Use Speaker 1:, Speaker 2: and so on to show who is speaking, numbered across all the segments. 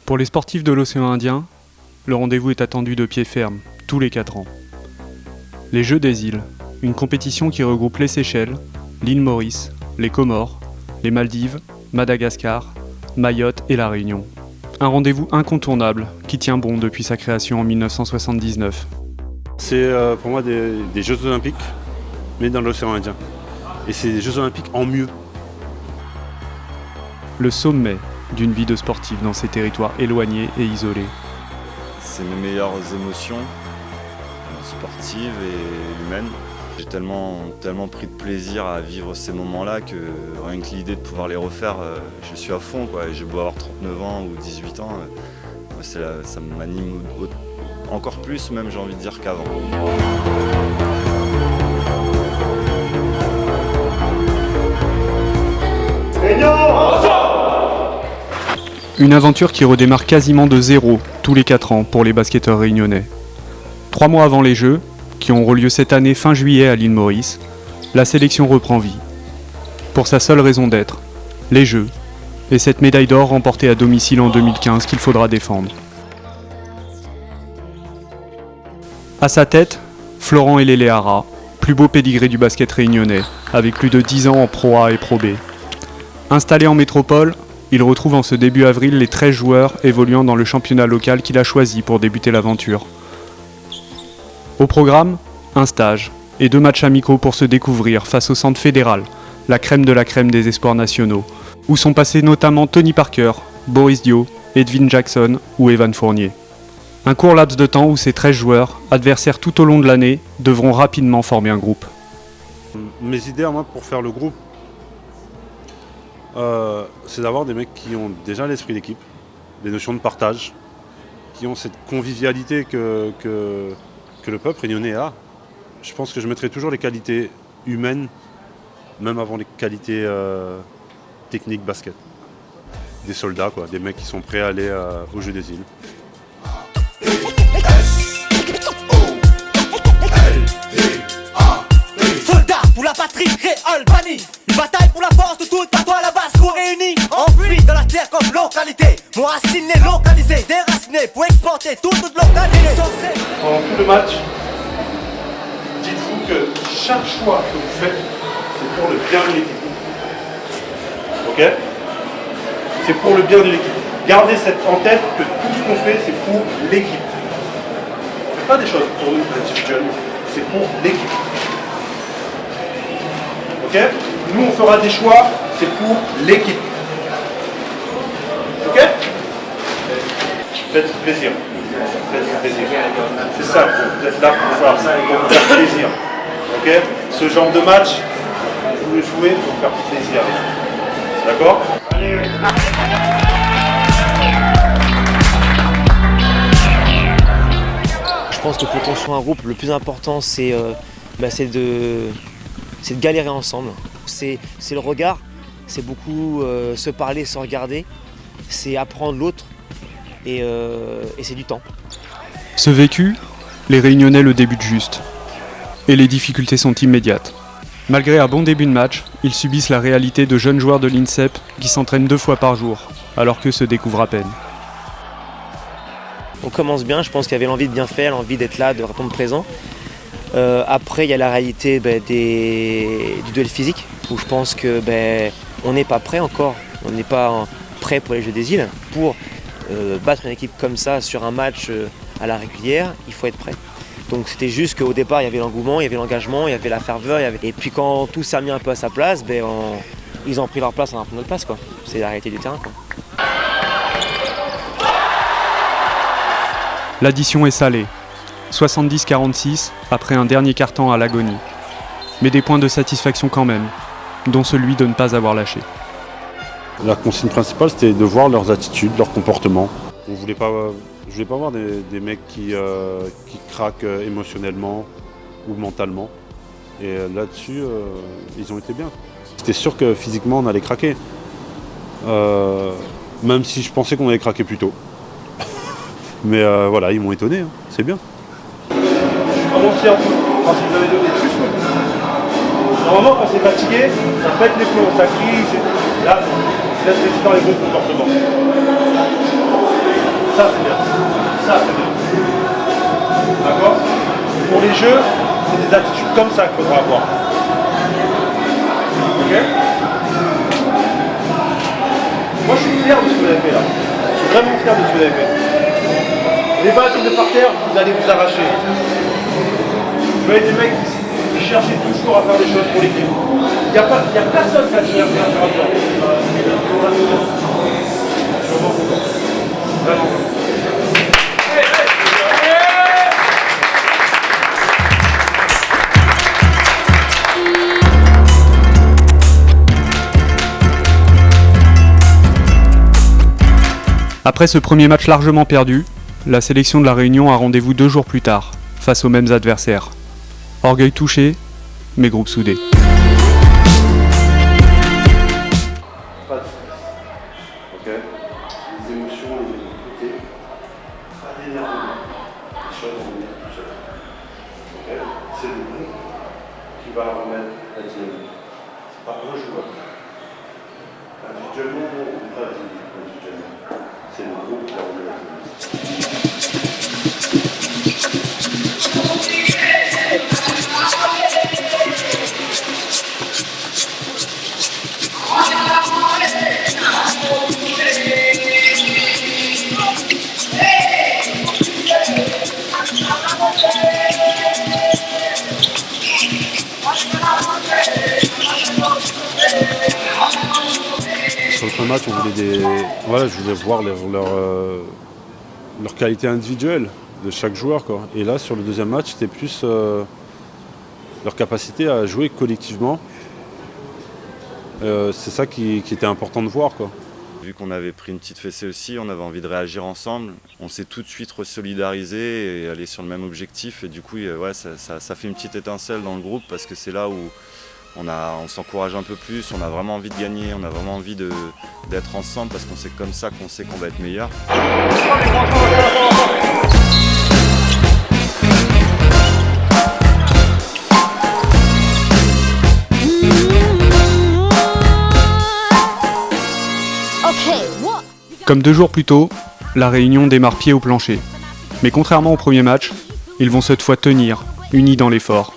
Speaker 1: Pour les sportifs de l'océan Indien, le rendez-vous est attendu de pied ferme, tous les 4 ans. Les Jeux des îles, une compétition qui regroupe les Seychelles, l'île Maurice, les Comores, les Maldives, Madagascar, Mayotte et La Réunion. Un rendez-vous incontournable qui tient bon depuis sa création en 1979.
Speaker 2: C'est pour moi des Jeux Olympiques, mais dans l'océan Indien. Et c'est des Jeux Olympiques en mieux.
Speaker 1: Le sommet d'une vie de sportif dans ces territoires éloignés et isolés.
Speaker 3: C'est mes meilleures émotions sportives et humaines. J'ai tellement pris de plaisir à vivre ces moments-là que rien que l'idée de pouvoir les refaire, je suis à fond, quoi. Et j'ai beau avoir 39 ans ou 18 ans, ça m'anime encore plus, même j'ai envie de dire qu'avant.
Speaker 1: Une aventure qui redémarre quasiment de zéro tous les 4 ans pour les basketteurs réunionnais. 3 mois avant les Jeux, qui auront lieu cette année fin juillet à l'île Maurice, la sélection reprend vie. Pour sa seule raison d'être, les Jeux, et cette médaille d'or remportée à domicile en 2015 qu'il faudra défendre. À sa tête, Florent Eleléara, plus beau pédigré du basket réunionnais, avec plus de 10 ans en Pro A et Pro B. Installé en métropole, il retrouve en ce début avril les 13 joueurs évoluant dans le championnat local qu'il a choisi pour débuter l'aventure. Au programme, un stage et 2 matchs amicaux pour se découvrir face au centre fédéral, la crème de la crème des espoirs nationaux, où sont passés notamment Tony Parker, Boris Dio, Edwin Jackson ou Evan Fournier. Un court laps de temps où ces 13 joueurs, adversaires tout au long de l'année, devront rapidement former un groupe.
Speaker 2: Mes idées à moi pour faire le groupe, c'est d'avoir des mecs qui ont déjà l'esprit d'équipe, des notions de partage, qui ont cette convivialité que le peuple réunionnais a. Je pense que je mettrai toujours les qualités humaines, même avant les qualités techniques basket. Des soldats, quoi, des mecs qui sont prêts à aller au Jeux des îles.
Speaker 4: Soldats pour la patrie, Albanie. Une bataille pour la force de toute la toile à base réunis. Enfuis dans la terre comme localité. Mon racine est localisée, déraciné pour exporter toute localité.
Speaker 2: Pendant tout le match, dites-vous que chaque choix que vous faites, c'est pour le bien de l'équipe. Ok ? C'est pour le bien de l'équipe. Gardez en tête que tout ce qu'on fait, c'est pour l'équipe. On ne fait pas des choses pour nous individuellement, c'est pour l'équipe. Ok ? Nous, on fera des choix, c'est pour l'équipe. Ok ? Faites plaisir. Faites plaisir. C'est ça, vous êtes là pour vous faire plaisir. Ok ? Ce genre de match, vous le jouez pour faire plaisir. D'accord ?
Speaker 5: Je pense que pour construire un groupe, le plus important, c'est de galérer ensemble. C'est le regard, c'est beaucoup se parler, se regarder, c'est apprendre l'autre et c'est du temps.
Speaker 1: Ce vécu, les Réunionnais le débutent juste. Et les difficultés sont immédiates. Malgré un bon début de match, ils subissent la réalité de jeunes joueurs de l'INSEP qui s'entraînent 2 fois par jour, alors qu'eux se découvrent à peine.
Speaker 5: On commence bien, je pense qu'il y avait l'envie de bien faire, l'envie d'être là, de répondre présent. Après, il y a la réalité du duel physique, où je pense que on n'est pas prêt encore, on n'est pas prêt pour les Jeux des îles. Pour battre une équipe comme ça sur un match à la régulière, il faut être prêt. Donc c'était juste qu'au départ, il y avait l'engouement, il y avait l'engagement, il y avait la ferveur. Et puis quand tout s'est mis un peu à sa place, ils ont pris leur place, on a pris notre place, quoi. C'est la réalité du terrain, quoi.
Speaker 1: L'addition est salée. 70-46 après un dernier quart-temps à l'agonie. Mais des points de satisfaction quand même, dont celui de ne pas avoir lâché.
Speaker 2: La consigne principale, c'était de voir leurs attitudes, leurs comportements. Je ne voulais pas voir des mecs qui craquent émotionnellement ou mentalement. Et là-dessus, ils ont été bien. C'était sûr que physiquement, on allait craquer. Même si je pensais qu'on allait craquer plus tôt. Mais voilà, ils m'ont étonné, hein. C'est bien. Commencez un peu, quand vous avez donné plus. Normalement, quand c'est fatigué, ça pète les plombs, ça crie. Là, laisse rester dans les bons comportements.
Speaker 6: Ça c'est bien. Ça c'est bien. D'accord? Pour les jeux, c'est des attitudes comme ça qu'il faudra avoir. Ok? Moi je suis fier de ce que vous avez fait là. Je suis vraiment fier de ce que vous avez fait. Les balles tombées par terre, vous allez vous arracher. Vous voyez des mecs qui cherchaient toujours à faire des choses pour l'équipe. Il n'y a personne qui a cherché à faire ça. Vraiment.
Speaker 1: Après ce premier match largement perdu, la sélection de la Réunion a rendez-vous 2 jours plus tard, face aux mêmes adversaires. Orgueil touché, mais groupe soudé.
Speaker 6: Pas de stress. Ok? Les émotions, les difficultés. Pas d'énervement. Les choses vont venir tout seul. Ok? C'est le groupe qui va remettre la dynamique. C'est pas un joueur. Individuellement, on peut pas dire individuellement. C'est le groupe qui va remettre la dynamique.
Speaker 2: Sur le premier match, je voulais voir leur qualité individuelle de chaque joueur, quoi. Et là, sur le deuxième match, c'était plus leur capacité à jouer collectivement. C'est ça qui était important de voir, quoi.
Speaker 3: Vu qu'on avait pris une petite fessée aussi, on avait envie de réagir ensemble. On s'est tout de suite resolidarisé et aller sur le même objectif. Et du coup, ouais, ça fait une petite étincelle dans le groupe parce que c'est là où on s'encourage un peu plus, on a vraiment envie de gagner, on a vraiment envie d'être ensemble parce qu'on sait comme ça qu'on sait qu'on va être meilleur.
Speaker 1: Comme 2 jours plus tôt, la Réunion démarre pied au plancher. Mais contrairement au premier match, ils vont cette fois tenir, unis dans l'effort.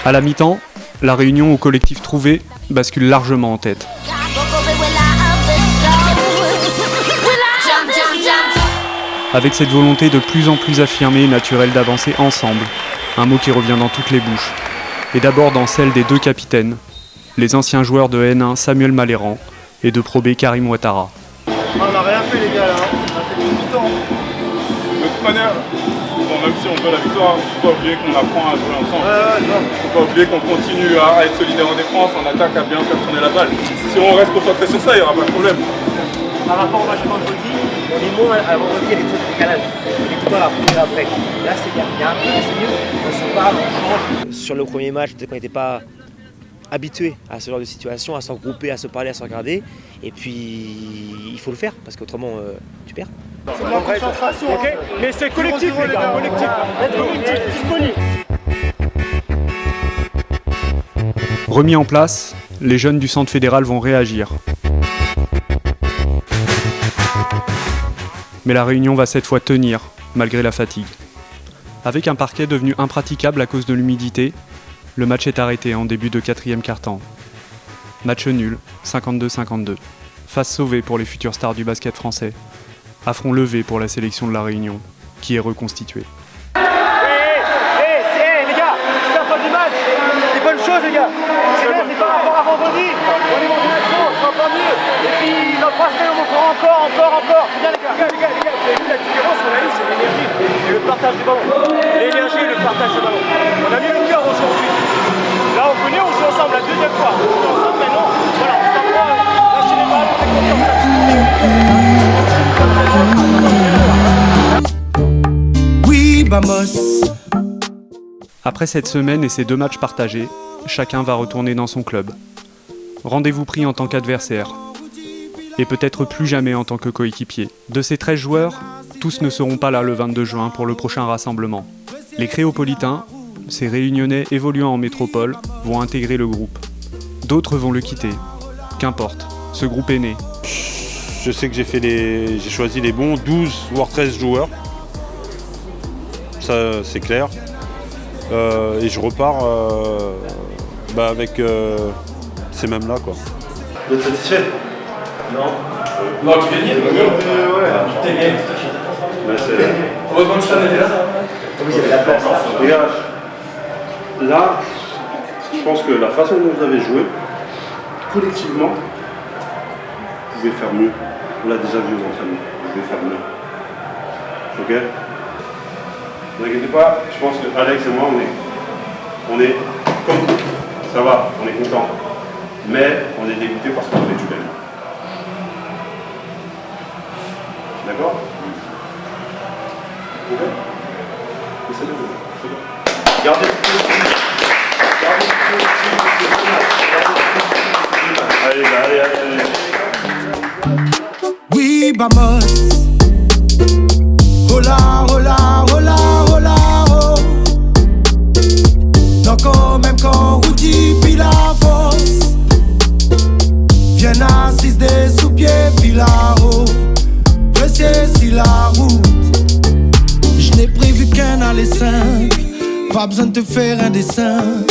Speaker 1: À la mi-temps, la Réunion au collectif trouvé bascule largement en tête. Avec cette volonté de plus en plus affirmée et naturelle d'avancer ensemble, un mot qui revient dans toutes les bouches, et d'abord dans celle des 2 capitaines, les anciens joueurs de N1 Samuel Maléran et de Pro B Karim Ouattara.
Speaker 6: On n'a rien fait les gars là, on a fait tout le temps.
Speaker 7: De toute manière, même si on veut la victoire, il ne faut pas oublier qu'on apprend à jouer ensemble. Il ne faut pas oublier qu'on continue à être solidaire en défense, en attaque, à bien faire tourner la balle. Si on reste concentré sur ça, il n'y aura pas de problème.
Speaker 8: Par rapport au match vendredi, les mots à vendredi, il y a des trucs de décalage. Les victoires après, après. Là, c'est bien. Il y a un peu, c'est mieux. On se parle, on change.
Speaker 5: Sur le premier match, peut-être qu'on n'était pas habitué à ce genre de situation, à se regrouper, à se parler, à se regarder. Et puis, il faut le faire, parce qu'autrement, tu perds.
Speaker 6: C'est de la concentration.
Speaker 7: Okay. Mais c'est collectif, les gars, collectif. Collectif, disponible.
Speaker 1: Remis en place, les jeunes du centre fédéral vont réagir. Mais la Réunion va cette fois tenir, malgré la fatigue. Avec un parquet devenu impraticable à cause de l'humidité, le match est arrêté en début de 4e quart-temps. Match nul, 52-52. Face sauvée pour les futures stars du basket français. Affront levé pour la sélection de la Réunion, qui est reconstituée.
Speaker 8: Les gars, c'est la fin du match. Des bonnes choses, les gars. C'est bien, c'est par rapport à vendredi. On est monté à chaud, on sera pas mieux. Et puis, dans 3 semaines, on montrera encore. C'est bien, les gars. Les gars, vous avez vu la différence qu'on a eue, c'est l'énergie et le partage du ballon. L'énergie et le partage du ballon. On a mis le cœur aujourd'hui. Là, on connaît, on joue ensemble la 2e fois. On joue ensemble maintenant. Voilà, on s'en va lâcher les balles, on fait confiance.
Speaker 1: Après cette semaine et ces 2 matchs partagés, chacun va retourner dans son club. rendez-vous pris en tant qu'adversaire. Et peut-être plus jamais en tant que coéquipier. De ces 13 joueurs, tous ne seront pas là le 22 juin pour le prochain rassemblement. Les Créopolitains, ces Réunionnais évoluant en métropole, vont intégrer le groupe. D'autres vont le quitter. Qu'importe, ce groupe est né.
Speaker 2: Je sais que j'ai choisi les bons 12 voire 13 joueurs. Ça, c'est clair. Et je repars avec ces mêmes-là, quoi.
Speaker 6: Vous êtes satisfait?
Speaker 8: Non, tu gagnais. T'es gagné. Heureusement que ça n'était là.
Speaker 6: Oui, il y avait la place. Les gars, là, je pense que la façon dont vous avez joué, collectivement, vous pouvez faire mieux. On l'a déjà vu aux entraînements. Vous pouvez faire mieux. Ok? Ne vous inquiétez pas, je pense que Alex et moi, on est comme vous. Ça va, on est content. Mais on est dégoûté parce qu'on avait du bien. D'accord? Ok? C'est bon. Gardez le positif. Gardez le positif. Allez.
Speaker 9: Oui, vamos. Hola, hola, hola, hola, oh. Donc, même quand Rudy puis la force, viens assise des sous-pieds puis là-haut. Précieux si la route. Je n'ai prévu qu'un aller simple. Pas besoin de te faire un dessin.